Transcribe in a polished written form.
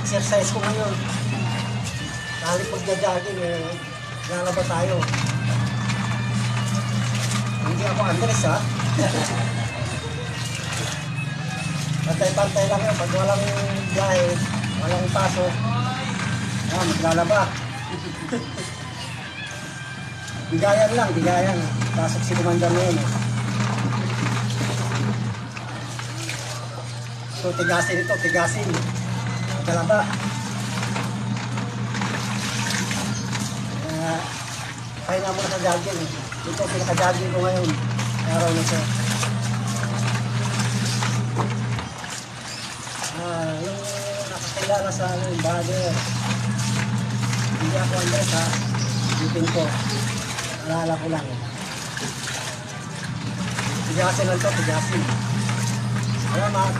exercise ko ngayon. Dahil pag na-jogging, lalaba tayo. Hindi ako Andres, ha? Pantay-pantay lang yun. Pag walang biyahe, walang pasok, maglalaba. Bigayan lang, bigayan. Pasok si Commander na yun. So, tigasin ito, tigasin. Maglalaba. Kaya nga muna sa jogging. Ito, pinaka-jogging ko ngayon. Araw na siya. Yung nakakilala sa yung bagger. Hindi ako Andres, ha. Bitin ko. Alala ko lang. Tigasin lang ito, tigasin. Salamat.